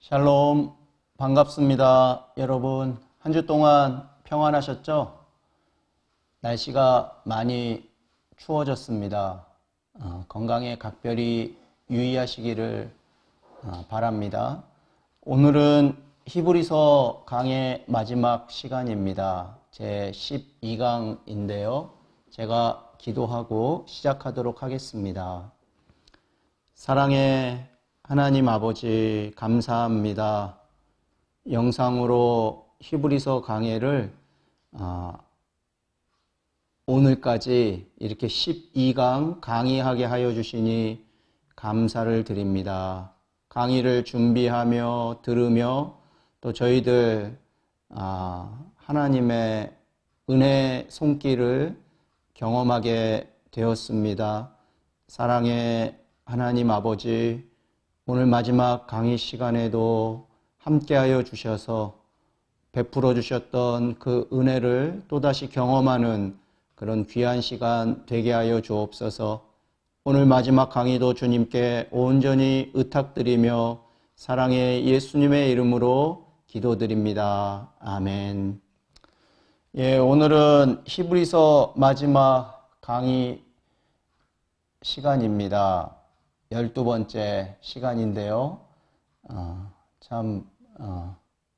샬롬, 반갑습니다. 여러분, 한 주 동안 평안하셨죠? 날씨가 많이 추워졌습니다. 건강에 각별히 유의하시기를 바랍니다. 오늘은 히브리서 강의 마지막 시간입니다. 제 12강인데요. 제가 기도하고 시작하도록 하겠습니다. 사랑의 하나님 아버지, 감사합니다. 영상으로 히브리서 강해를 오늘까지 이렇게 12강 강의하게 하여 주시니 감사를 드립니다. 강의를 준비하며 들으며 또 저희들 하나님의 은혜 손길을 경험하게 되었습니다. 사랑의 하나님 아버지, 오늘 마지막 강의 시간에도 함께하여 주셔서 베풀어 주셨던 그 은혜를 또다시 경험하는 그런 귀한 시간 되게 하여 주옵소서. 오늘 마지막 강의도 주님께 온전히 의탁드리며 사랑의 예수님의 이름으로 기도드립니다. 아멘. 오늘은 히브리서 마지막 강의 시간입니다. 12번째 시간인데요.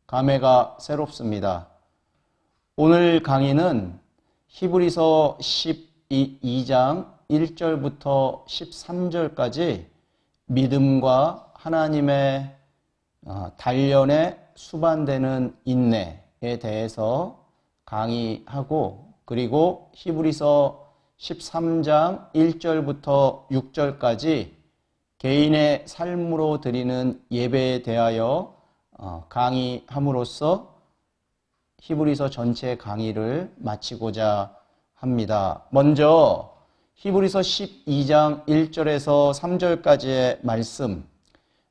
감회가 새롭습니다. 오늘 강의는 히브리서 12장 1절부터 13절까지 믿음과 하나님의 단련에 수반되는 인내에 대해서 강의하고, 그리고 히브리서 13장 1절부터 6절까지 개인의 삶으로 드리는 예배에 대하여 강의함으로써 히브리서 전체 강의를 마치고자 합니다. 먼저 히브리서 12장 1절에서 3절까지의 말씀,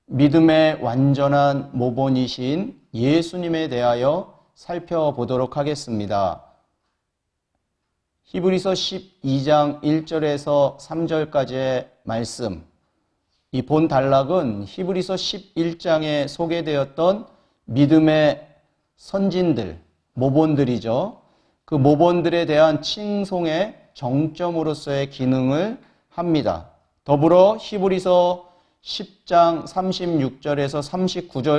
믿음의 완전한 모본이신 예수님에 대하여 살펴보도록 하겠습니다. 히브리서 12장 1절에서 3절까지의 말씀, 이 본 단락은 히브리서 11장에 소개되었던 믿음의 선진들, 모본들이죠. 그 모본들에 대한 칭송의 정점으로서의 기능을 합니다. 더불어 히브리서 10장 36절에서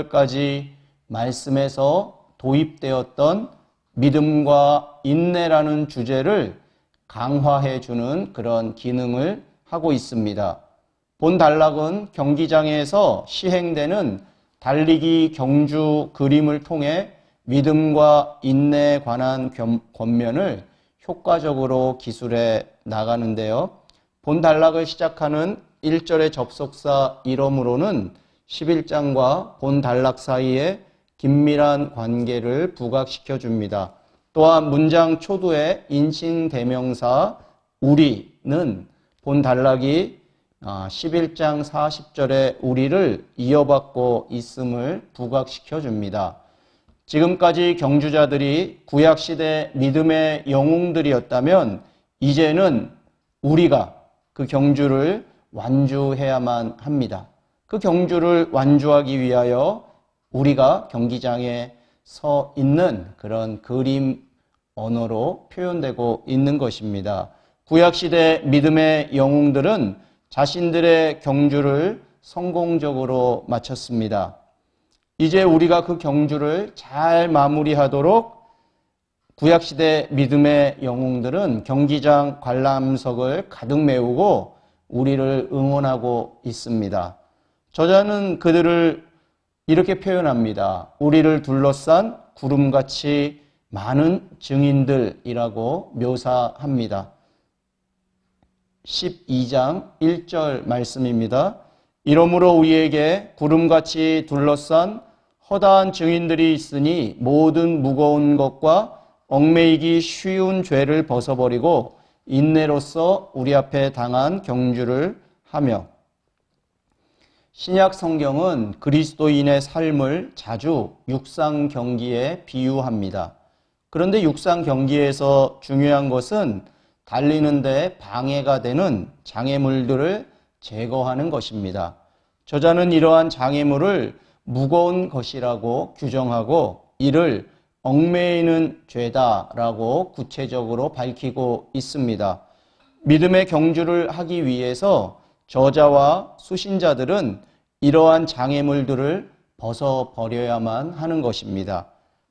39절까지 말씀에서 도입되었던 믿음과 인내라는 주제를 강화해 주는 그런 기능을 하고 있습니다. 본 단락은 경기장에서 시행되는 달리기 경주 그림을 통해 믿음과 인내에 관한 권면을 효과적으로 기술해 나가는데요. 본 단락을 시작하는 1절의 접속사 이름으로는 11장과 본 단락 사이에 긴밀한 관계를 부각시켜 줍니다. 또한 문장 초두의 인칭대명사 우리는 본 단락이 11장 40절에 우리를 이어받고 있음을 부각시켜 줍니다. 지금까지 경주자들이 구약시대 믿음의 영웅들이었다면 이제는 우리가 그 경주를 완주해야만 합니다. 그 경주를 완주하기 위하여 우리가 경기장에 서 있는 그런 그림 언어로 표현되고 있는 것입니다. 구약시대 믿음의 영웅들은 자신들의 경주를 성공적으로 마쳤습니다. 이제 우리가 그 경주를 잘 마무리하도록 구약시대 믿음의 영웅들은 경기장 관람석을 가득 메우고 우리를 응원하고 있습니다. 저자는 그들을 이렇게 표현합니다. 우리를 둘러싼 구름같이 많은 증인들이라고 묘사합니다. 12장 1절 말씀입니다. 이러므로 우리에게 구름같이 둘러싼 허다한 증인들이 있으니 모든 무거운 것과 얽매이기 쉬운 죄를 벗어버리고 인내로써 우리 앞에 당한 경주를 하며. 신약 성경은 그리스도인의 삶을 자주 육상 경기에 비유합니다. 그런데 육상 경기에서 중요한 것은 달리는 데 방해가 되는 장애물들을 제거하는 것입니다. 저자는 이러한 장애물을 무거운 것이라고 규정하고 이를 얽매이는 죄다라고 구체적으로 밝히고 있습니다. 믿음의 경주를 하기 위해서 저자와 수신자들은 이러한 장애물들을 벗어버려야만 하는 것입니다.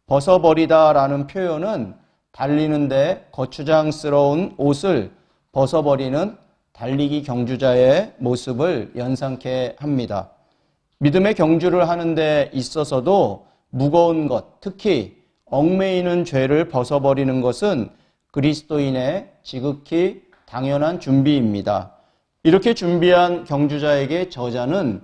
벗어버리다라는 표현은 달리는데 거추장스러운 옷을 벗어버리는 달리기 경주자의 모습을 연상케 합니다. 믿음의 경주를 하는 데 있어서도 무거운 것, 특히 얽매이는 죄를 벗어버리는 것은 그리스도인의 지극히 당연한 준비입니다. 이렇게 준비한 경주자에게 저자는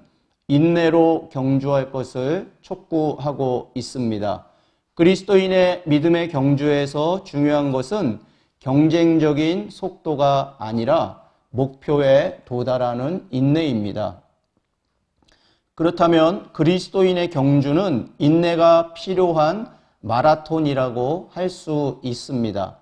인내로 경주할 것을 촉구하고 있습니다. 그리스도인의 믿음의 경주에서 중요한 것은 경쟁적인 속도가 아니라 목표에 도달하는 인내입니다. 그렇다면 그리스도인의 경주는 인내가 필요한 마라톤이라고 할 수 있습니다.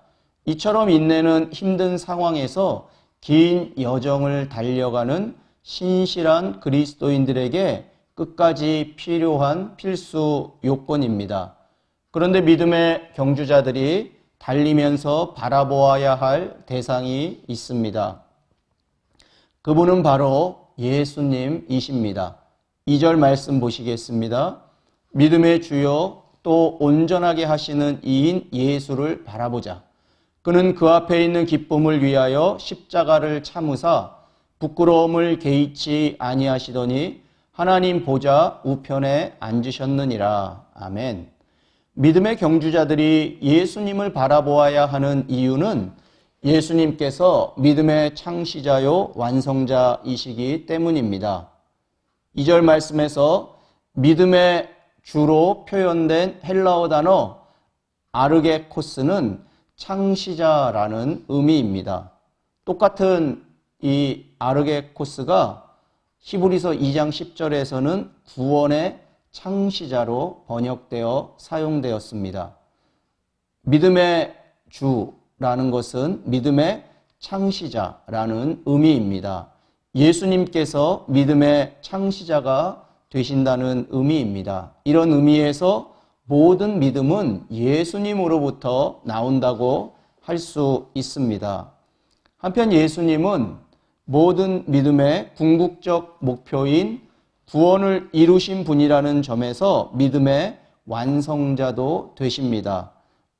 이처럼 인내는 힘든 상황에서 긴 여정을 달려가는 신실한 그리스도인들에게 끝까지 필요한 필수 요건입니다. 그런데 믿음의 경주자들이 달리면서 바라보아야 할 대상이 있습니다. 그분은 바로 예수님이십니다. 2절 말씀 보시겠습니다. 믿음의 주요 또 온전하게 하시는 이인 예수를 바라보자. 그는 그 앞에 있는 기쁨을 위하여 십자가를 참으사 부끄러움을 개의치 아니하시더니 하나님 보좌 우편에 앉으셨느니라. 아멘. 믿음의 경주자들이 예수님을 바라보아야 하는 이유는 예수님께서 믿음의 창시자요 완성자이시기 때문입니다. 2절 말씀에서 믿음의 주로 표현된 헬라어 단어 아르게코스는 창시자라는 의미입니다. 똑같은 이 아르게코스가 히브리서 2장 10절에서는 구원의 창시자로 번역되어 사용되었습니다. 믿음의 주라는 것은 믿음의 창시자라는 의미입니다. 예수님께서 믿음의 창시자가 되신다는 의미입니다. 이런 의미에서 모든 믿음은 예수님으로부터 나온다고 할 수 있습니다. 한편 예수님은 모든 믿음의 궁극적 목표인 구원을 이루신 분이라는 점에서 믿음의 완성자도 되십니다.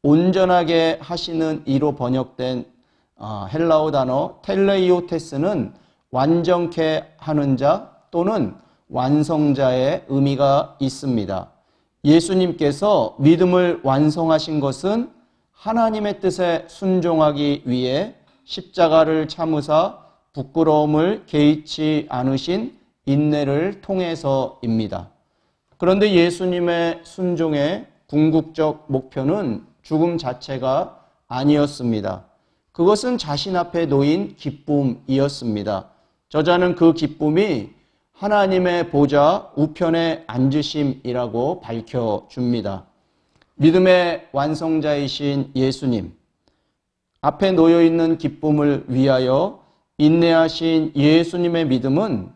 온전하게 하시는 이로 번역된 헬라어 단어 텔레이오테스는 완전케 하는 자 또는 완성자의 의미가 있습니다. 예수님께서 믿음을 완성하신 것은 하나님의 뜻에 순종하기 위해 십자가를 참으사 부끄러움을 개의치 않으신 인내를 통해서입니다. 그런데 예수님의 순종의 궁극적 목표는 죽음 자체가 아니었습니다. 그것은 자신 앞에 놓인 기쁨이었습니다. 저자는 그 기쁨이 하나님의 보좌 우편에 앉으심이라고 밝혀줍니다. 믿음의 완성자이신 예수님, 앞에 놓여있는 기쁨을 위하여 인내하신 예수님의 믿음은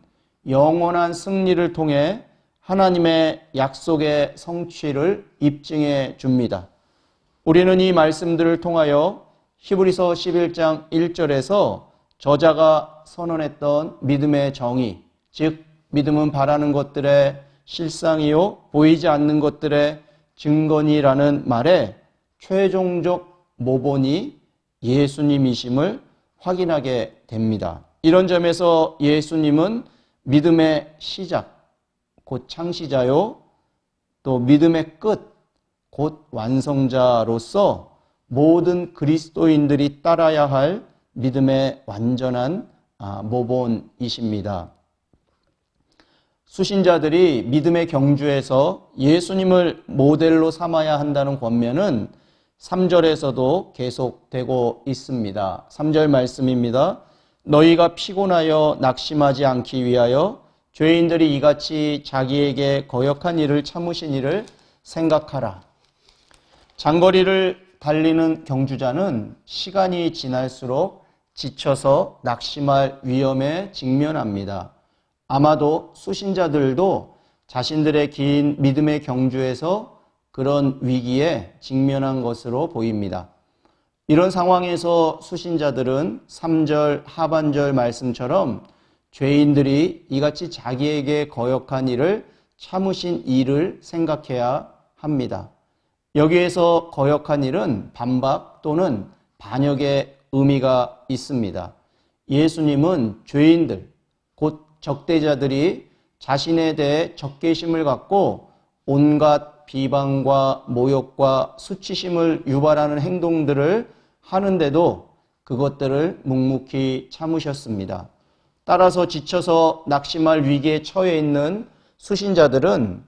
영원한 승리를 통해 하나님의 약속의 성취를 입증해 줍니다. 우리는 이 말씀들을 통하여 히브리서 11장 1절에서 저자가 선언했던 믿음의 정의, 즉 믿음은 바라는 것들의 실상이요 보이지 않는 것들의 증거니라는 말에 최종적 모본이 예수님이심을 확인하게 됩니다. 이런 점에서 예수님은 믿음의 시작, 곧 창시자요 또 믿음의 끝, 곧 완성자로서 모든 그리스도인들이 따라야 할 믿음의 완전한 모본이십니다. 수신자들이 믿음의 경주에서 예수님을 모델로 삼아야 한다는 권면은 3절에서도 계속되고 있습니다. 3절 말씀입니다. 너희가 피곤하여 낙심하지 않기 위하여 죄인들이 이같이 자기에게 거역한 일을 참으신 일을 생각하라. 장거리를 달리는 경주자는 시간이 지날수록 지쳐서 낙심할 위험에 직면합니다. 아마도 수신자들도 자신들의 긴 믿음의 경주에서 그런 위기에 직면한 것으로 보입니다. 이런 상황에서 수신자들은 3절 하반절 말씀처럼 죄인들이 이같이 자기에게 거역한 일을 참으신 일을 생각해야 합니다. 여기에서 거역한 일은 반박 또는 반역의 의미가 있습니다. 예수님은 죄인들, 곧 적대자들이 자신에 대해 적개심을 갖고 온갖 비방과 모욕과 수치심을 유발하는 행동들을 하는데도 그것들을 묵묵히 참으셨습니다. 따라서 지쳐서 낙심할 위기에 처해 있는 수신자들은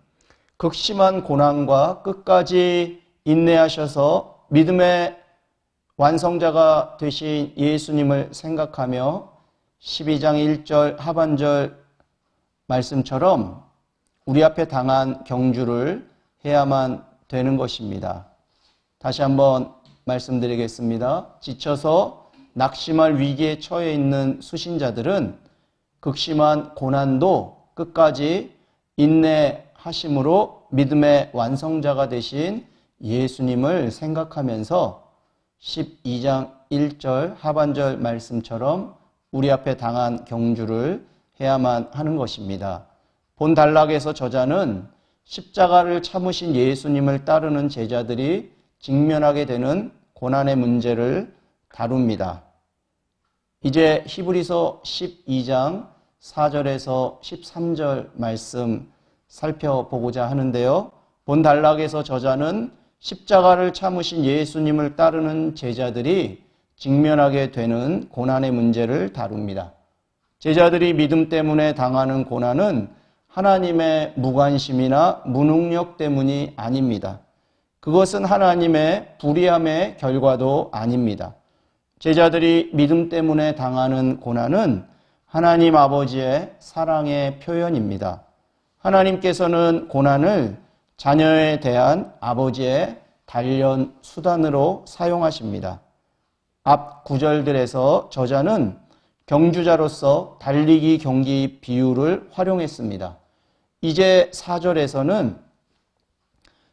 극심한 고난과 끝까지 인내하셔서 믿음의 완성자가 되신 예수님을 생각하며 12장 1절 하반절 말씀처럼 우리 앞에 당한 경주를 해야만 되는 것입니다. 다시 한번 말씀드리겠습니다. 지쳐서 낙심할 위기에 처해 있는 수신자들은 극심한 고난도 끝까지 인내하심으로 믿음의 완성자가 되신 예수님을 생각하면서 12장 1절 하반절 말씀처럼 우리 앞에 당한 경주를 해야만 하는 것입니다. 본 단락에서 저자는 십자가를 참으신 예수님을 따르는 제자들이 직면하게 되는 고난의 문제를 다룹니다. 이제 히브리서 12장 4절에서 13절 말씀 살펴보고자 하는데요. 본 단락에서 저자는 십자가를 참으신 예수님을 따르는 제자들이 직면하게 되는 고난의 문제를 다룹니다. 제자들이 믿음 때문에 당하는 고난은 하나님의 무관심이나 무능력 때문이 아닙니다. 그것은 하나님의 불의함의 결과도 아닙니다. 제자들이 믿음 때문에 당하는 고난은 하나님 아버지의 사랑의 표현입니다. 하나님께서는 고난을 자녀에 대한 아버지의 단련 수단으로 사용하십니다. 앞 구절들에서 저자는 경주자로서 달리기 경기 비유를 활용했습니다. 이제 4절에서는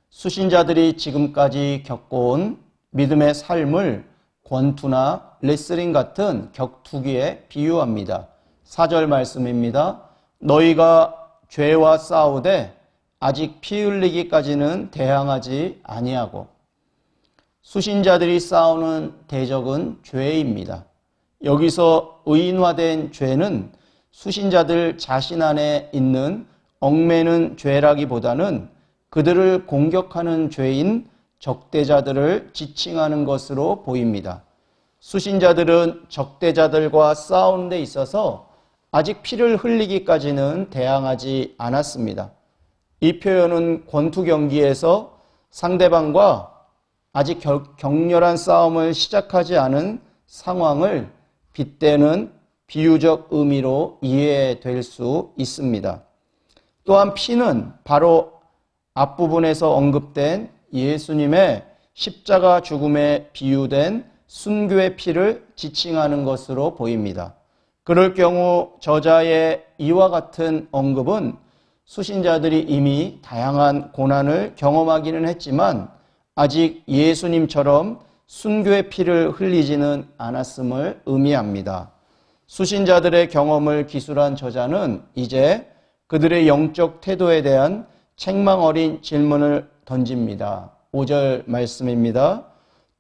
수신자들이 지금까지 겪어온 믿음의 삶을 권투나 레슬링 같은 격투기에 비유합니다. 4절 말씀입니다. 너희가 죄와 싸우되 아직 피 흘리기까지는 대항하지 아니하고. 수신자들이 싸우는 대적은 죄입니다. 여기서 의인화된 죄는 수신자들 자신 안에 있는 얽매는 죄라기보다는 그들을 공격하는 죄인 적대자들을 지칭하는 것으로 보입니다. 수신자들은 적대자들과 싸우는 데 있어서 아직 피를 흘리기까지는 대항하지 않았습니다. 이 표현은 권투 경기에서 상대방과 아직 격렬한 싸움을 시작하지 않은 상황을 빗대는 비유적 의미로 이해될 수 있습니다. 또한 피는 바로 앞부분에서 언급된 예수님의 십자가 죽음에 비유된 순교의 피를 지칭하는 것으로 보입니다. 그럴 경우 저자의 이와 같은 언급은 수신자들이 이미 다양한 고난을 경험하기는 했지만 아직 예수님처럼 순교의 피를 흘리지는 않았음을 의미합니다. 수신자들의 경험을 기술한 저자는 이제 그들의 영적 태도에 대한 책망 어린 질문을 던집니다. 5절 말씀입니다.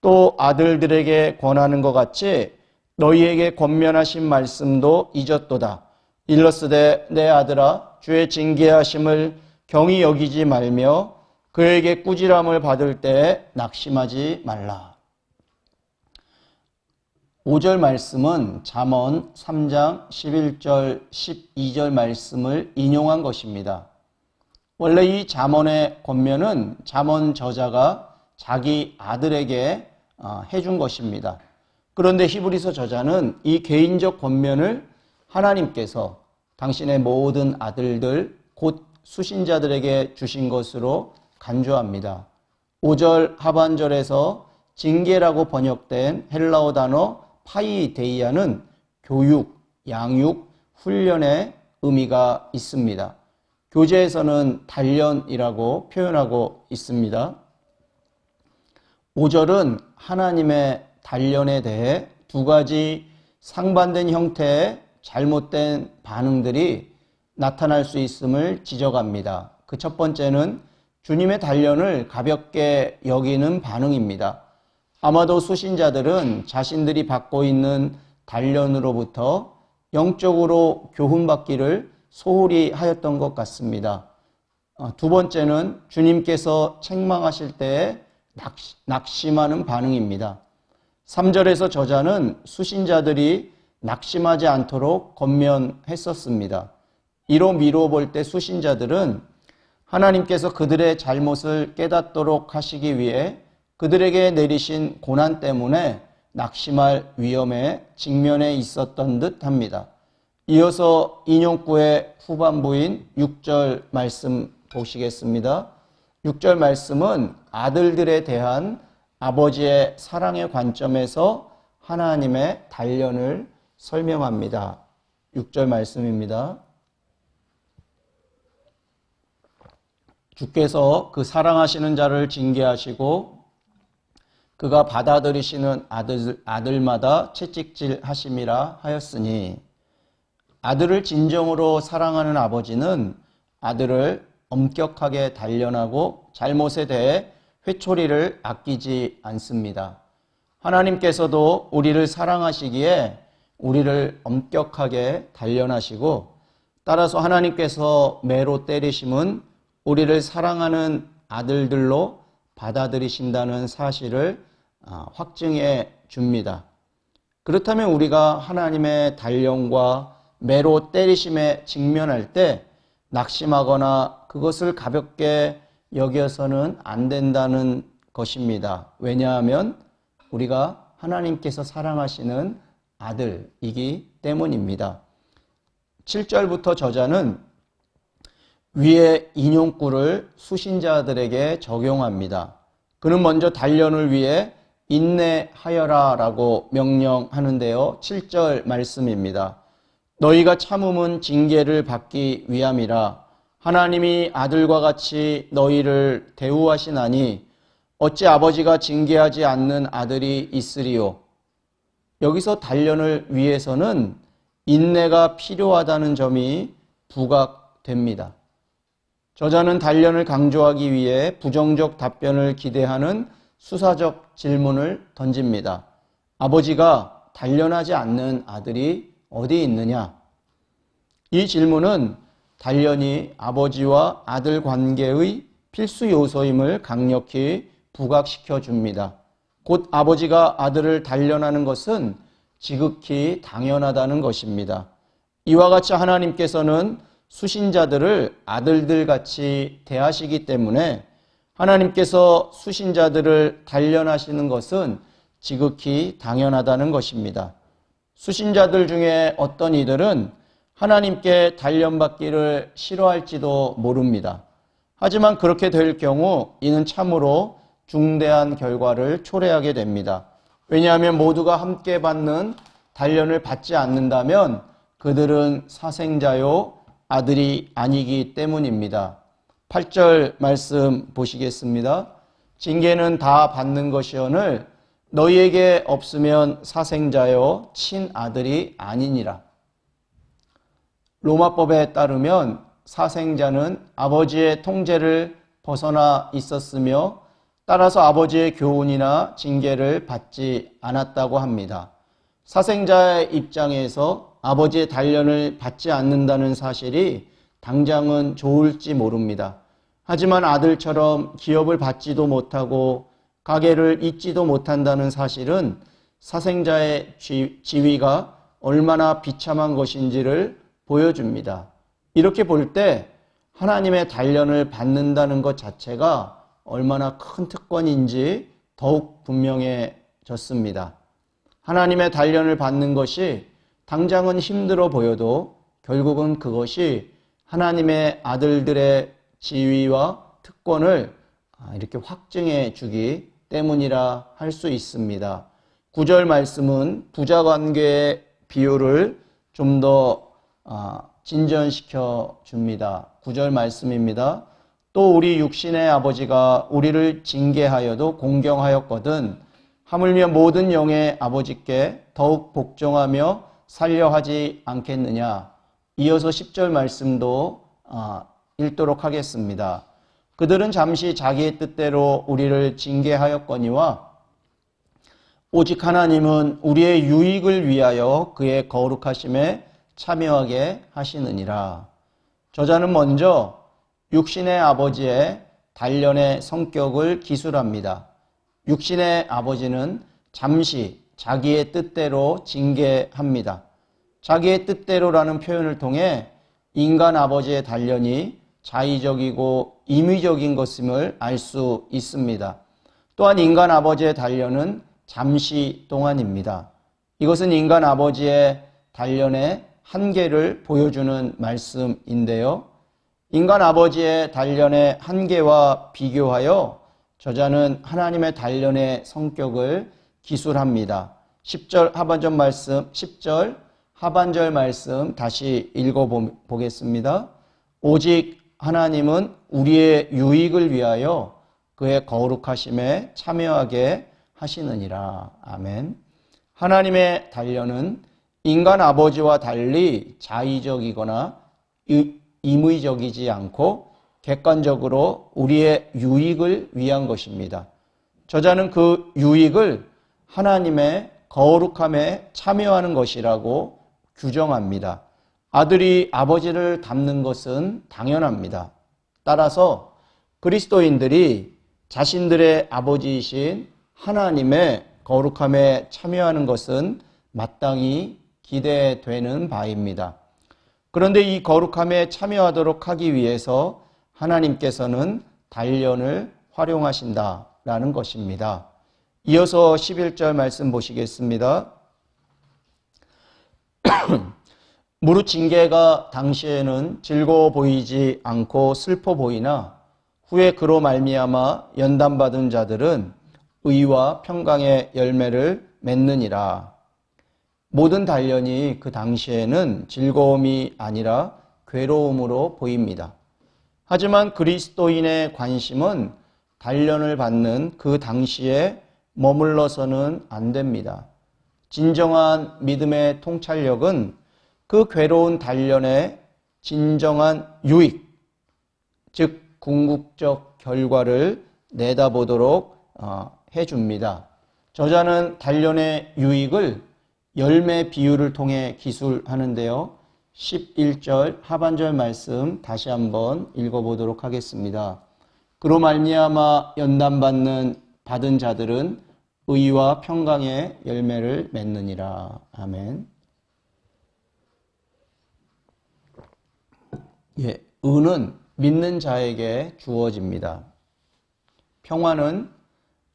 또 아들들에게 권하는 것 같이 너희에게 권면하신 말씀도 잊었도다. 일러스되 내 아들아 주의 징계하심을 경히 여기지 말며 그에게 꾸지람을 받을 때에 낙심하지 말라. 5절 말씀은 잠언 3장 11절 12절 말씀을 인용한 것입니다. 원래 이 잠언의 권면은 잠언 저자가 자기 아들에게 해준 것입니다. 그런데 히브리서 저자는 이 개인적 권면을 하나님께서 당신의 모든 아들들 곧 수신자들에게 주신 것으로 간주합니다. 5절 하반절에서 징계라고 번역된 헬라어 단어 파이데이아는 교육, 양육, 훈련의 의미가 있습니다. 교재에서는 단련이라고 표현하고 있습니다. 5절은 하나님의 단련에 대해 두 가지 상반된 형태의 잘못된 반응들이 나타날 수 있음을 지적합니다. 그 첫 번째는 주님의 단련을 가볍게 여기는 반응입니다. 아마도 수신자들은 자신들이 받고 있는 단련으로부터 영적으로 교훈받기를 소홀히 하였던 것 같습니다. 두 번째는 주님께서 책망하실 때에 낙심하는 반응입니다. 3절에서 저자는 수신자들이 낙심하지 않도록 권면했었습니다. 이로 미루어 볼 때 수신자들은 하나님께서 그들의 잘못을 깨닫도록 하시기 위해 그들에게 내리신 고난 때문에 낙심할 위험에 직면해 있었던 듯 합니다. 이어서 인용구의 후반부인 6절 말씀 보시겠습니다. 6절 말씀은 아들들에 대한 아버지의 사랑의 관점에서 하나님의 단련을 설명합니다. 6절 말씀입니다. 주께서 그 사랑하시는 자를 징계하시고 그가 받아들이시는 아들마다 채찍질 하심이라 하였으니, 아들을 진정으로 사랑하는 아버지는 아들을 엄격하게 단련하고 잘못에 대해 회초리를 아끼지 않습니다. 하나님께서도 우리를 사랑하시기에 우리를 엄격하게 단련하시고, 따라서 하나님께서 매로 때리심은 우리를 사랑하는 아들들로 받아들이신다는 사실을 확증해 줍니다. 그렇다면 우리가 하나님의 단련과 매로 때리심에 직면할 때 낙심하거나 그것을 가볍게 여겨서는 안 된다는 것입니다. 왜냐하면 우리가 하나님께서 사랑하시는 아들이기 때문입니다. 7절부터 저자는 위의 인용구를 수신자들에게 적용합니다. 그는 먼저 단련을 위해 인내하여라 라고 명령하는데요. 7절 말씀입니다. 너희가 참음은 징계를 받기 위함이라. 하나님이 아들과 같이 너희를 대우하시나니 어찌 아버지가 징계하지 않는 아들이 있으리요. 여기서 단련을 위해서는 인내가 필요하다는 점이 부각됩니다. 저자는 단련을 강조하기 위해 부정적 답변을 기대하는 수사적 질문을 던집니다. 아버지가 단련하지 않는 아들이 어디 있느냐? 이 질문은 단련이 아버지와 아들 관계의 필수 요소임을 강력히 부각시켜 줍니다. 곧 아버지가 아들을 단련하는 것은 지극히 당연하다는 것입니다. 이와 같이 하나님께서는 수신자들을 아들들 같이 대하시기 때문에 하나님께서 수신자들을 단련하시는 것은 지극히 당연하다는 것입니다. 수신자들 중에 어떤 이들은 하나님께 단련받기를 싫어할지도 모릅니다. 하지만 그렇게 될 경우 이는 참으로 중대한 결과를 초래하게 됩니다. 왜냐하면 모두가 함께 받는 단련을 받지 않는다면 그들은 사생자요 아들이 아니기 때문입니다. 8절 말씀 보시겠습니다. 징계는 다 받는 것이오늘 너희에게 없으면 사생자요 친아들이 아니니라. 로마법에 따르면 사생자는 아버지의 통제를 벗어나 있었으며 따라서 아버지의 교훈이나 징계를 받지 않았다고 합니다. 사생자의 입장에서 아버지의 단련을 받지 않는다는 사실이 당장은 좋을지 모릅니다. 하지만 아들처럼 기업을 받지도 못하고 가게를 잇지도 못한다는 사실은 사생자의 지위가 얼마나 비참한 것인지를 보여줍니다. 이렇게 볼 때 하나님의 단련을 받는다는 것 자체가 얼마나 큰 특권인지 더욱 분명해졌습니다. 하나님의 단련을 받는 것이 당장은 힘들어 보여도 결국은 그것이 하나님의 아들들의 지위와 특권을 이렇게 확증해 주기 때문이라 할 수 있습니다. 9절 말씀은 부자 관계의 비유를 좀 더 진전시켜 줍니다. 9절 말씀입니다. 또 우리 육신의 아버지가 우리를 징계하여도 공경하였거든 하물며 모든 영의 아버지께 더욱 복종하며 살려 하지 않겠느냐. 이어서 10절 말씀도 읽도록 하겠습니다. 그들은 잠시 자기의 뜻대로 우리를 징계하였거니와 오직 하나님은 우리의 유익을 위하여 그의 거룩하심에 참여하게 하시느니라. 저자는 먼저 육신의 아버지의 단련의 성격을 기술합니다. 육신의 아버지는 잠시 자기의 뜻대로 징계합니다. 자기의 뜻대로라는 표현을 통해 인간 아버지의 단련이 자의적이고 임의적인 것임을 알 수 있습니다. 또한 인간 아버지의 단련은 잠시 동안입니다. 이것은 인간 아버지의 단련의 한계를 보여주는 말씀인데요. 인간 아버지의 단련의 한계와 비교하여 저자는 하나님의 단련의 성격을 기술합니다. 10절 하반절 말씀 다시 읽어보겠습니다. 오직 하나님은 우리의 유익을 위하여 그의 거룩하심에 참여하게 하시느니라. 아멘. 하나님의 단련은 인간 아버지와 달리 자의적이거나 임의적이지 않고 객관적으로 우리의 유익을 위한 것입니다. 저자는 그 유익을 하나님의 거룩함에 참여하는 것이라고 규정합니다. 아들이 아버지를 닮는 것은 당연합니다. 따라서 그리스도인들이 자신들의 아버지이신 하나님의 거룩함에 참여하는 것은 마땅히 기대되는 바입니다. 그런데 이 거룩함에 참여하도록 하기 위해서 하나님께서는 단련을 활용하신다라는 것입니다. 이어서 11절 말씀 보시겠습니다. 무릇 징계가 당시에는 즐거워 보이지 않고 슬퍼 보이나 후에 그로 말미암아 연단받은 자들은 의와 평강의 열매를 맺느니라. 모든 단련이 그 당시에는 즐거움이 아니라 괴로움으로 보입니다. 하지만 그리스도인의 관심은 단련을 받는 그 당시에 머물러서는 안 됩니다. 진정한 믿음의 통찰력은 그 괴로운 단련의 진정한 유익, 즉 궁극적 결과를 내다보도록 해줍니다. 저자는 단련의 유익을 열매 비유를 통해 기술하는데요. 11절 하반절 말씀 다시 한번 읽어보도록 하겠습니다. 그로 말미암아 받은 자들은 의와 평강의 열매를 맺느니라. 아멘. 의는 믿는 자에게 주어집니다. 평화는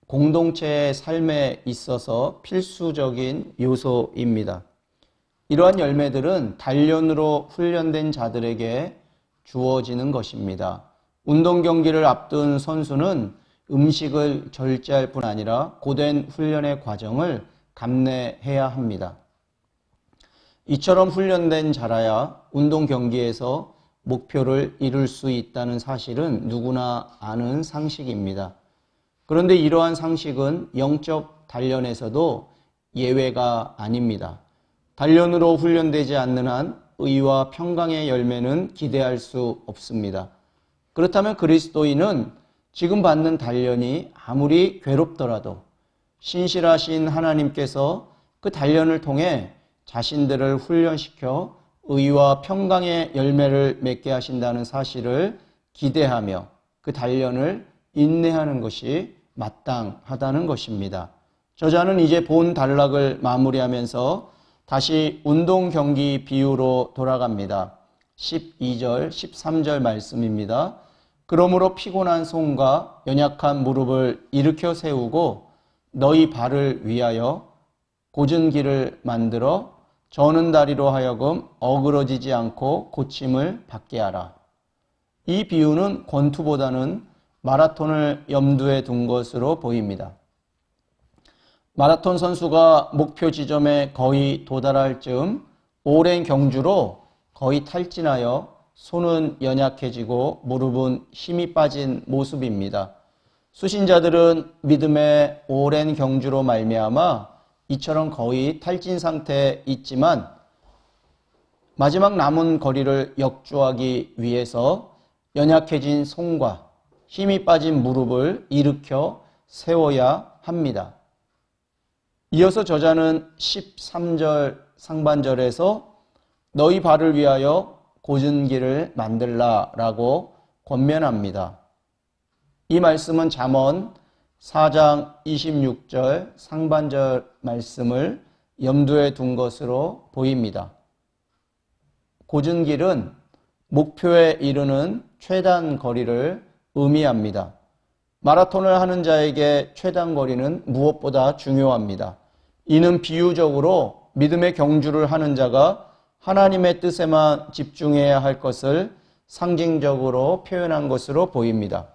공동체의 삶에 있어서 필수적인 요소입니다. 이러한 열매들은 단련으로 훈련된 자들에게 주어지는 것입니다. 운동 경기를 앞둔 선수는 음식을 절제할 뿐 아니라 고된 훈련의 과정을 감내해야 합니다. 이처럼 훈련된 자라야 운동 경기에서 목표를 이룰 수 있다는 사실은 누구나 아는 상식입니다. 그런데 이러한 상식은 영적 단련에서도 예외가 아닙니다. 단련으로 훈련되지 않는 한 의와 평강의 열매는 기대할 수 없습니다. 그렇다면 그리스도인은 지금 받는 단련이 아무리 괴롭더라도 신실하신 하나님께서 그 단련을 통해 자신들을 훈련시켜 의와 평강의 열매를 맺게 하신다는 사실을 기대하며 그 단련을 인내하는 것이 마땅하다는 것입니다. 저자는 이제 본 단락을 마무리하면서 다시 운동 경기 비유로 돌아갑니다. 12절, 13절 말씀입니다. 그러므로 피곤한 손과 연약한 무릎을 일으켜 세우고 너희 발을 위하여 곧은 길을 만들어 저는 다리로 하여금 어그러지지 않고 고침을 받게 하라. 이 비유는 권투보다는 마라톤을 염두에 둔 것으로 보입니다. 마라톤 선수가 목표 지점에 거의 도달할 즈음 오랜 경주로 거의 탈진하여 손은 연약해지고 무릎은 힘이 빠진 모습입니다. 수신자들은 믿음의 오랜 경주로 말미암아 이처럼 거의 탈진 상태에 있지만 마지막 남은 거리를 역주하기 위해서 연약해진 손과 힘이 빠진 무릎을 일으켜 세워야 합니다. 이어서 저자는 13절 상반절에서 너희 발을 위하여 곧은 길을 만들라 라고 권면합니다. 이 말씀은 잠언 4장 26절 상반절 말씀을 염두에 둔 것으로 보입니다. 곧은 길은 목표에 이르는 최단 거리를 의미합니다. 마라톤을 하는 자에게 최단 거리는 무엇보다 중요합니다. 이는 비유적으로 믿음의 경주를 하는 자가 하나님의 뜻에만 집중해야 할 것을 상징적으로 표현한 것으로 보입니다.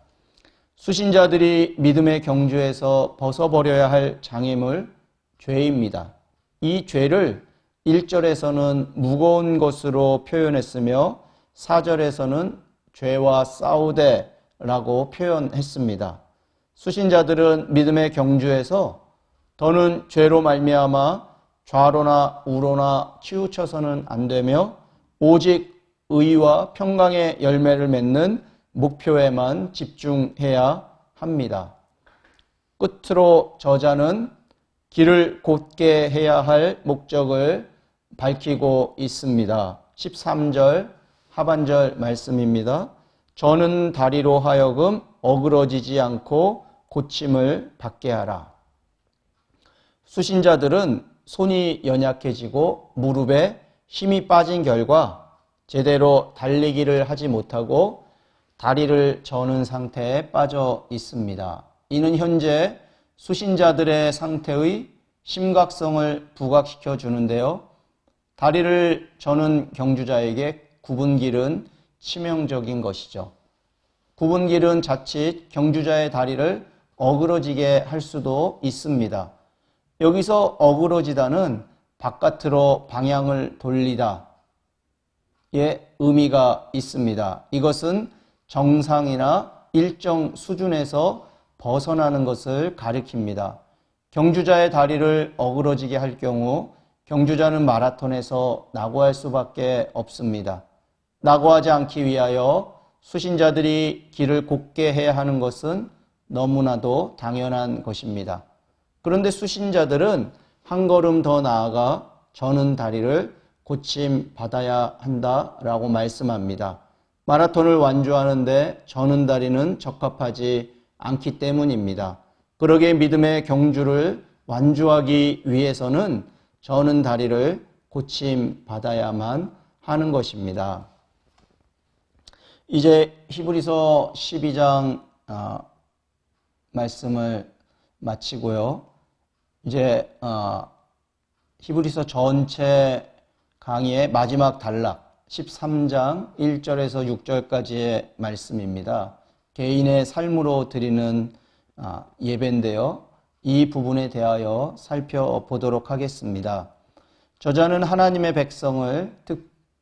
수신자들이 믿음의 경주에서 벗어버려야 할 장애물, 죄입니다. 이 죄를 1절에서는 무거운 것으로 표현했으며 4절에서는 죄와 싸우되라고 표현했습니다. 수신자들은 믿음의 경주에서 더는 죄로 말미암아 좌로나 우로나 치우쳐서는 안 되며 오직 의와 평강의 열매를 맺는 목표에만 집중해야 합니다. 끝으로 저자는 길을 곧게 해야 할 목적을 밝히고 있습니다. 13절 하반절 말씀입니다. 저는 다리로 하여금 어그러지지 않고 고침을 받게 하라. 수신자들은 손이 연약해지고 무릎에 힘이 빠진 결과 제대로 달리기를 하지 못하고 다리를 저는 상태에 빠져 있습니다. 이는 현재 수신자들의 상태의 심각성을 부각시켜 주는데요. 다리를 저는 경주자에게 굽은 길은 치명적인 것이죠. 굽은 길은 자칫 경주자의 다리를 어그러지게 할 수도 있습니다. 여기서 어그러지다는 바깥으로 방향을 돌리다의 의미가 있습니다. 이것은 정상이나 일정 수준에서 벗어나는 것을 가리킵니다. 경주자의 다리를 어그러지게 할 경우 경주자는 마라톤에서 낙오할 수밖에 없습니다. 낙오하지 않기 위하여 수신자들이 길을 곧게 해야 하는 것은 너무나도 당연한 것입니다. 그런데 수신자들은 한 걸음 더 나아가 저는 다리를 고침받아야 한다라고 말씀합니다. 마라톤을 완주하는데 저는 다리는 적합하지 않기 때문입니다. 그러기에 믿음의 경주를 완주하기 위해서는 저는 다리를 고침받아야만 하는 것입니다. 이제 히브리서 12장 말씀을 마치고요. 이제 히브리서 전체 강의의 마지막 단락 13장 1절에서 6절까지의 말씀입니다. 개인의 삶으로 드리는 예배인데요. 이 부분에 대하여 살펴보도록 하겠습니다. 저자는 하나님의 백성을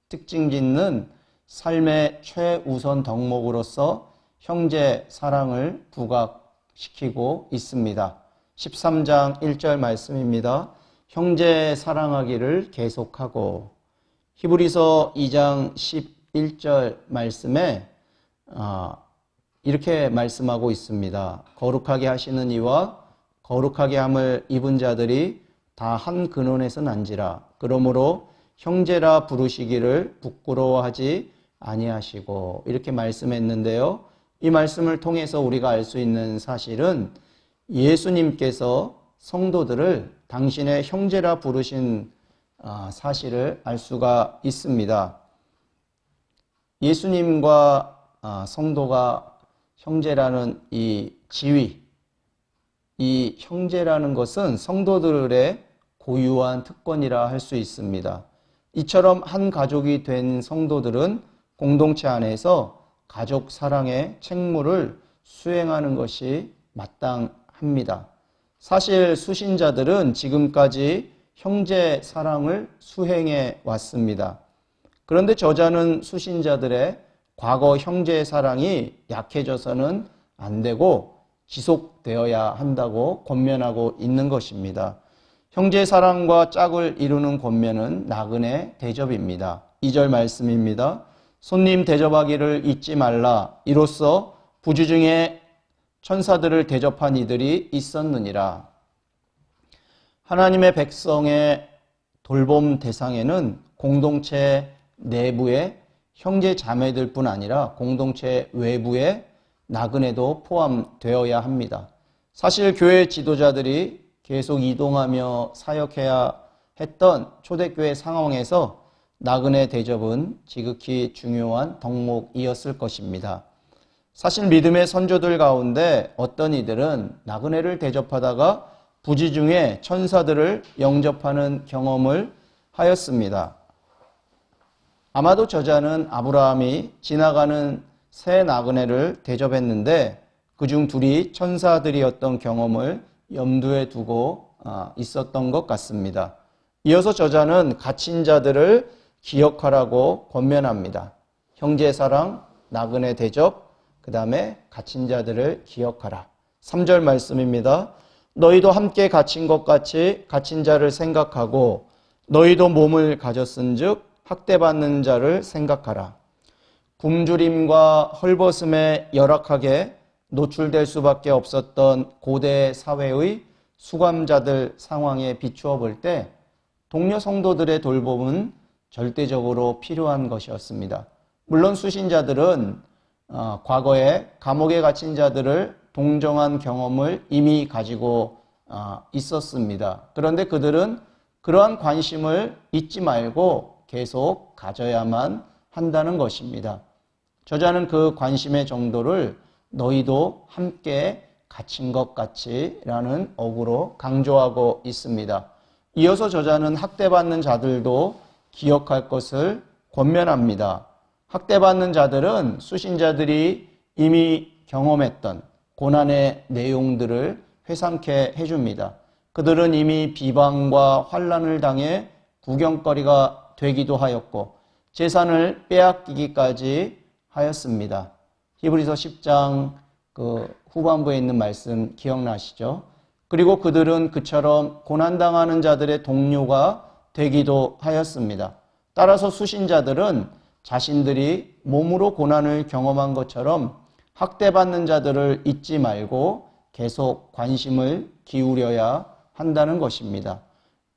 특징 짓는 삶의 최우선 덕목으로서 형제 사랑을 부각시키고 있습니다. 13장 1절 말씀입니다. 형제 사랑하기를 계속하고. 히브리서 2장 11절 말씀에 이렇게 말씀하고 있습니다. 거룩하게 하시는 이와 거룩하게 함을 입은 자들이 다 한 근원에서 난지라. 그러므로 형제라 부르시기를 부끄러워하지 아니하시고. 이렇게 말씀했는데요. 이 말씀을 통해서 우리가 알 수 있는 사실은 예수님께서 성도들을 당신의 형제라 부르신 사실을 알 수가 있습니다. 예수님과 성도가 형제라는 이 지위, 이 형제라는 것은 성도들의 고유한 특권이라 할 수 있습니다. 이처럼 한 가족이 된 성도들은 공동체 안에서 가족 사랑의 책무를 수행하는 것이 마땅합니다. 사실 수신자들은 지금까지 형제 사랑을 수행해 왔습니다. 그런데 저자는 수신자들의 과거 형제 사랑이 약해져서는 안 되고 지속되어야 한다고 권면하고 있는 것입니다. 형제 사랑과 짝을 이루는 권면은 나그네 대접입니다. 2절 말씀입니다. 손님 대접하기를 잊지 말라. 이로써 부주 중에 천사들을 대접한 이들이 있었느니라. 하나님의 백성의 돌봄 대상에는 공동체 내부의 형제 자매들뿐 아니라 공동체 외부의 나그네도 포함되어야 합니다. 사실 교회 지도자들이 계속 이동하며 사역해야 했던 초대교회 상황에서 나그네 대접은 지극히 중요한 덕목이었을 것입니다. 사실 믿음의 선조들 가운데 어떤 이들은 나그네를 대접하다가 부지 중에 천사들을 영접하는 경험을 하였습니다. 아마도 저자는 아브라함이 지나가는 새 나그네를 대접했는데 그중 둘이 천사들이었던 경험을 염두에 두고 있었던 것 같습니다. 이어서 저자는 갇힌 자들을 기억하라고 권면합니다. 형제사랑, 나그네 대접, 그 다음에 갇힌 자들을 기억하라. 3절 말씀입니다. 너희도 함께 갇힌 것 같이 갇힌 자를 생각하고 너희도 몸을 가졌은즉 학대받는 자를 생각하라. 굶주림과 헐벗음에 열악하게 노출될 수밖에 없었던 고대 사회의 수감자들 상황에 비추어 볼 때 동료 성도들의 돌봄은 절대적으로 필요한 것이었습니다. 물론 수신자들은 과거에 감옥에 갇힌 자들을 동정한 경험을 이미 가지고 있었습니다. 그런데 그들은 그러한 관심을 잊지 말고 계속 가져야만 한다는 것입니다. 저자는 그 관심의 정도를 너희도 함께 갇힌 것 같이 라는 어구로 강조하고 있습니다. 이어서 저자는 학대받는 자들도 기억할 것을 권면합니다. 학대받는 자들은 수신자들이 이미 경험했던 고난의 내용들을 회상케 해줍니다. 그들은 이미 비방과 환난을 당해 구경거리가 되기도 하였고 재산을 빼앗기기까지 하였습니다. 히브리서 10장 후반부에 있는 말씀 기억나시죠? 그리고 그들은 그처럼 고난당하는 자들의 동료가 되기도 하였습니다. 따라서 수신자들은 자신들이 몸으로 고난을 경험한 것처럼 학대받는 자들을 잊지 말고 계속 관심을 기울여야 한다는 것입니다.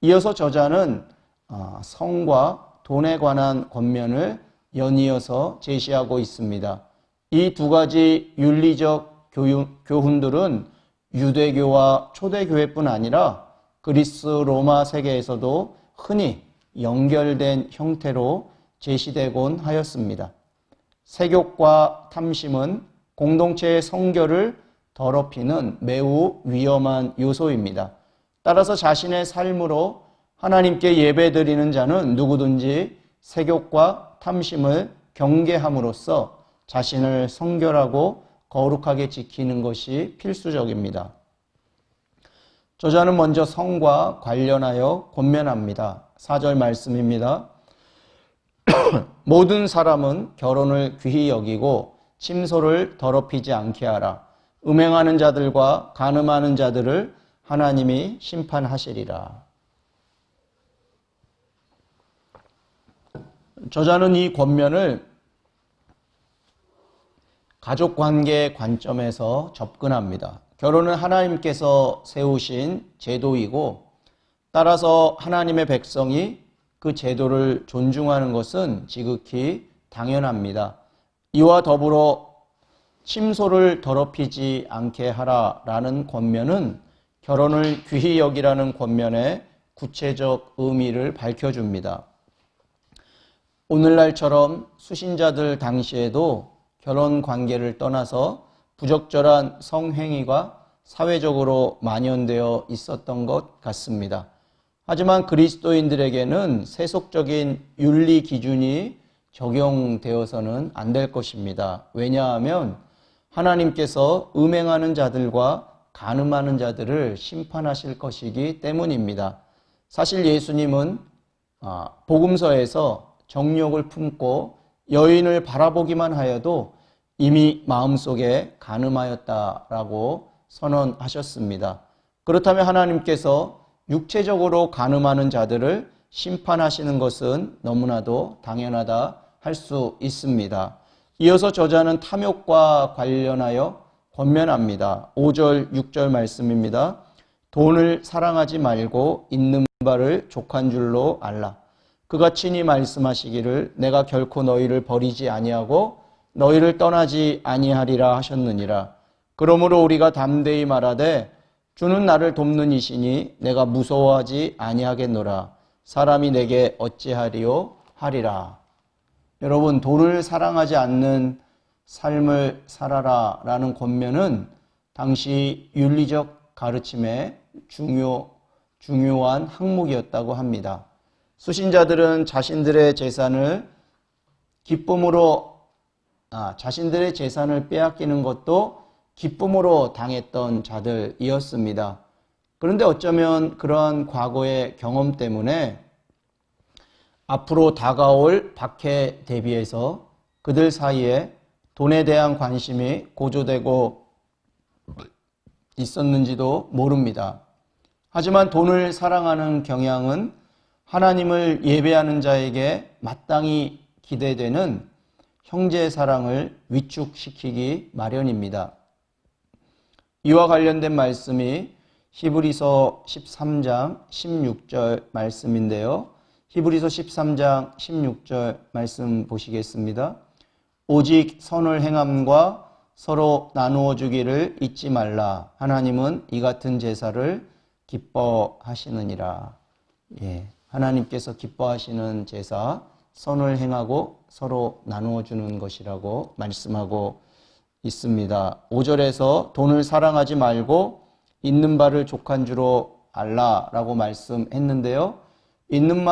이어서 저자는 성과 돈에 관한 권면을 연이어서 제시하고 있습니다. 이 두 가지 윤리적 교훈들은 유대교와 초대교회뿐 아니라 그리스 로마 세계에서도 흔히 연결된 형태로 제시되곤 하였습니다. 세욕과 탐심은 공동체의 성결을 더럽히는 매우 위험한 요소입니다. 따라서 자신의 삶으로 하나님께 예배드리는 자는 누구든지 세욕과 탐심을 경계함으로써 자신을 성결하고 거룩하게 지키는 것이 필수적입니다. 저자는 먼저 성과 관련하여 권면합니다. 4절 말씀입니다. 모든 사람은 결혼을 귀히 여기고 침소를 더럽히지 않게 하라. 음행하는 자들과 간음하는 자들을 하나님이 심판하시리라. 저자는 이 권면을 가족관계 관점에서 접근합니다. 결혼은 하나님께서 세우신 제도이고 따라서 하나님의 백성이 그 제도를 존중하는 것은 지극히 당연합니다. 이와 더불어 침소를 더럽히지 않게 하라라는 권면은 결혼을 귀히 여기라는 권면의 구체적 의미를 밝혀줍니다. 오늘날처럼 수신자들 당시에도 결혼 관계를 떠나서 부적절한 성행위가 사회적으로 만연되어 있었던 것 같습니다. 하지만 그리스도인들에게는 세속적인 윤리 기준이 적용되어서는 안 될 것입니다. 왜냐하면 하나님께서 음행하는 자들과 간음하는 자들을 심판하실 것이기 때문입니다. 사실 예수님은 복음서에서 정욕을 품고 여인을 바라보기만 하여도 이미 마음속에 간음하였다라고 선언하셨습니다. 그렇다면 하나님께서 육체적으로 간음하는 자들을 심판하시는 것은 너무나도 당연하다 할 수 있습니다. 이어서 저자는 탐욕과 관련하여 권면합니다. 5절, 6절 말씀입니다. 돈을 사랑하지 말고 있는 바를 족한 줄로 알라. 그가 친히 말씀하시기를 내가 결코 너희를 버리지 아니하고 너희를 떠나지 아니하리라 하셨느니라. 그러므로 우리가 담대히 말하되 주는 나를 돕는 이시니 내가 무서워하지 아니하겠노라. 사람이 내게 어찌하리요 하리라. 여러분, 돈을 사랑하지 않는 삶을 살아라 라는 권면은 당시 윤리적 가르침의 중요한 항목이었다고 합니다. 수신자들은 자신들의 재산을 빼앗기는 것도 기쁨으로 당했던 자들이었습니다. 그런데 어쩌면 그러한 과거의 경험 때문에 앞으로 다가올 박해 대비해서 그들 사이에 돈에 대한 관심이 고조되고 있었는지도 모릅니다. 하지만 돈을 사랑하는 경향은 하나님을 예배하는 자에게 마땅히 기대되는 형제 사랑을 위축시키기 마련입니다. 이와 관련된 말씀이 히브리서 13장 16절 말씀인데요. 히브리서 13장 16절 말씀 보시겠습니다. 오직 선을 행함과 서로 나누어 주기를 잊지 말라. 하나님은 이 같은 제사를 기뻐하시느니라. 하나님께서 기뻐하시는 제사, 선을 행하고 서로 나누어 주는 것이라고 말씀하고 있습니다. 5절에서 돈을 사랑하지 말고 있는 바를 족한 줄로 알라라고 말씀했는데요. 있는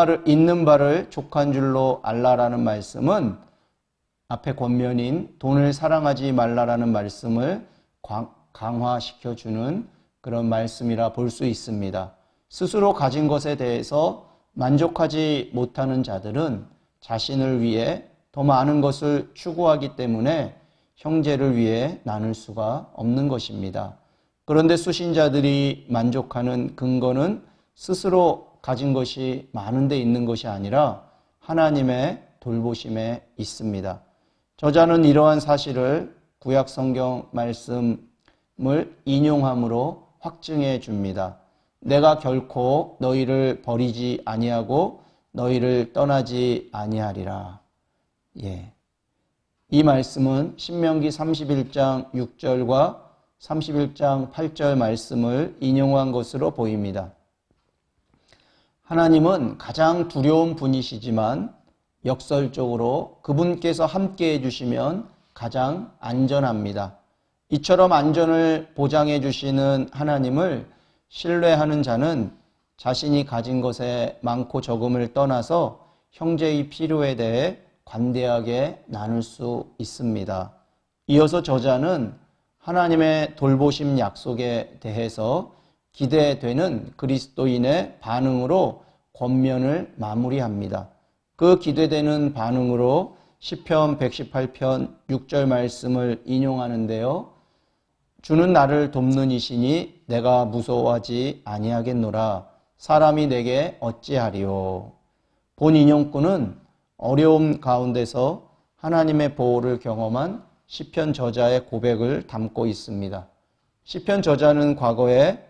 바를 족한 줄로 알라라는 말씀은 앞에 권면인 돈을 사랑하지 말라라는 말씀을 강화시켜주는 그런 말씀이라 볼 수 있습니다. 스스로 가진 것에 대해서 만족하지 못하는 자들은 자신을 위해 더 많은 것을 추구하기 때문에 형제를 위해 나눌 수가 없는 것입니다. 그런데 수신자들이 만족하는 근거는 스스로 가진 것이 많은 데 있는 것이 아니라 하나님의 돌보심에 있습니다. 저자는 이러한 사실을 구약 성경 말씀을 인용함으로 확증해 줍니다. 내가 결코 너희를 버리지 아니하고 너희를 떠나지 아니하리라. 이 말씀은 신명기 31장 6절과 31장 8절 말씀을 인용한 것으로 보입니다. 하나님은 가장 두려운 분이시지만 역설적으로 그분께서 함께 해주시면 가장 안전합니다. 이처럼 안전을 보장해 주시는 하나님을 신뢰하는 자는 자신이 가진 것의 많고 적음을 떠나서 형제의 필요에 대해 관대하게 나눌 수 있습니다. 이어서 저자는 하나님의 돌보심 약속에 대해서 기대되는 그리스도인의 반응으로 권면을 마무리합니다. 그 기대되는 반응으로 시편 118편 6절 말씀을 인용하는데요. 주는 나를 돕는 이시니 내가 무서워하지 아니하겠노라. 사람이 내게 어찌하리요. 본 인용구는 어려움 가운데서 하나님의 보호를 경험한 시편 저자의 고백을 담고 있습니다. 시편 저자는 과거에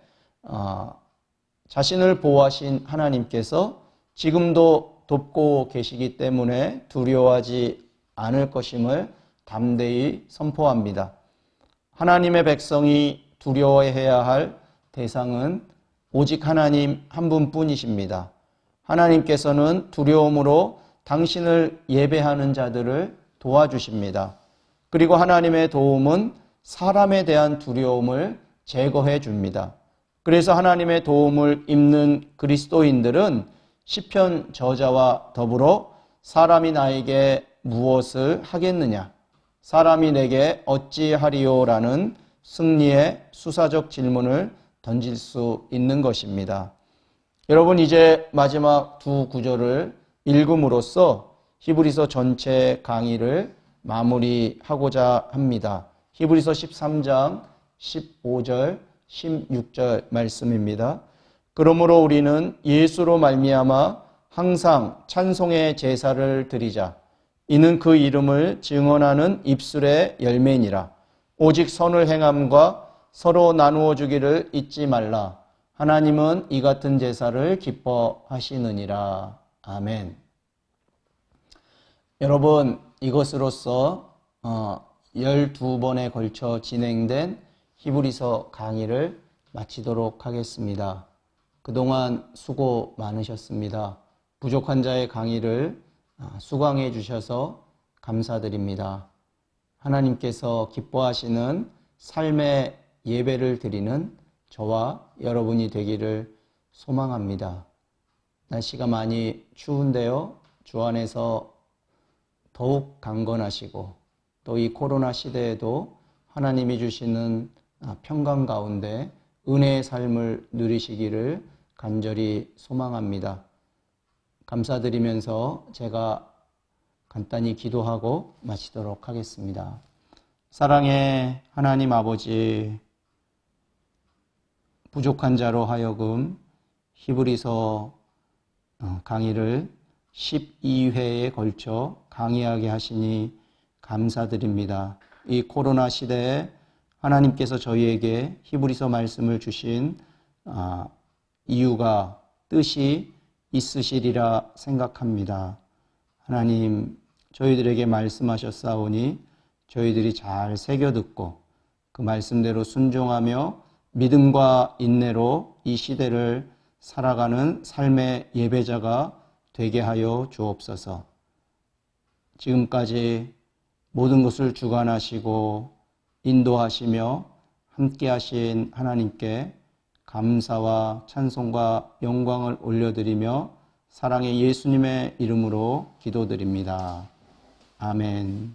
자신을 보호하신 하나님께서 지금도 돕고 계시기 때문에 두려워하지 않을 것임을 담대히 선포합니다. 하나님의 백성이 두려워해야 할 대상은 오직 하나님 한 분뿐이십니다. 하나님께서는 두려움으로 당신을 예배하는 자들을 도와주십니다. 그리고 하나님의 도움은 사람에 대한 두려움을 제거해 줍니다. 그래서 하나님의 도움을 입는 그리스도인들은 시편 저자와 더불어 사람이 나에게 무엇을 하겠느냐? 사람이 내게 어찌하리요라는 승리의 수사적 질문을 던질 수 있는 것입니다. 여러분, 이제 마지막 두 구절을 읽음으로써 히브리서 전체 강의를 마무리하고자 합니다. 히브리서 13장 15절, 16절 말씀입니다. 그러므로 우리는 예수로 말미암아 항상 찬송의 제사를 드리자. 이는 그 이름을 증언하는 입술의 열매니라. 오직 선을 행함과 서로 나누어 주기를 잊지 말라. 하나님은 이 같은 제사를 기뻐하시느니라. 아멘. 여러분, 이것으로써 12번에 걸쳐 진행된 히브리서 강의를 마치도록 하겠습니다. 그동안 수고 많으셨습니다. 부족한 자의 강의를 수강해 주셔서 감사드립니다. 하나님께서 기뻐하시는 삶의 예배를 드리는 저와 여러분이 되기를 소망합니다. 날씨가 많이 추운데요. 주 안에서 더욱 강건하시고 또 이 코로나 시대에도 하나님이 주시는 평강 가운데 은혜의 삶을 누리시기를 간절히 소망합니다. 감사드리면서 제가 간단히 기도하고 마치도록 하겠습니다. 사랑의 하나님 아버지, 부족한 자로 하여금 히브리서 강의를 12회에 걸쳐 강의하게 하시니 감사드립니다. 이 코로나 시대에 하나님께서 저희에게 히브리서 말씀을 주신 이유가, 뜻이 있으시리라 생각합니다. 하나님, 저희들에게 말씀하셨사오니 저희들이 잘 새겨듣고 그 말씀대로 순종하며 믿음과 인내로 이 시대를 살아가는 삶의 예배자가 되게 하여 주옵소서. 지금까지 모든 것을 주관하시고 인도하시며 함께하신 하나님께 감사와 찬송과 영광을 올려드리며 사랑의 예수님의 이름으로 기도드립니다. 아멘.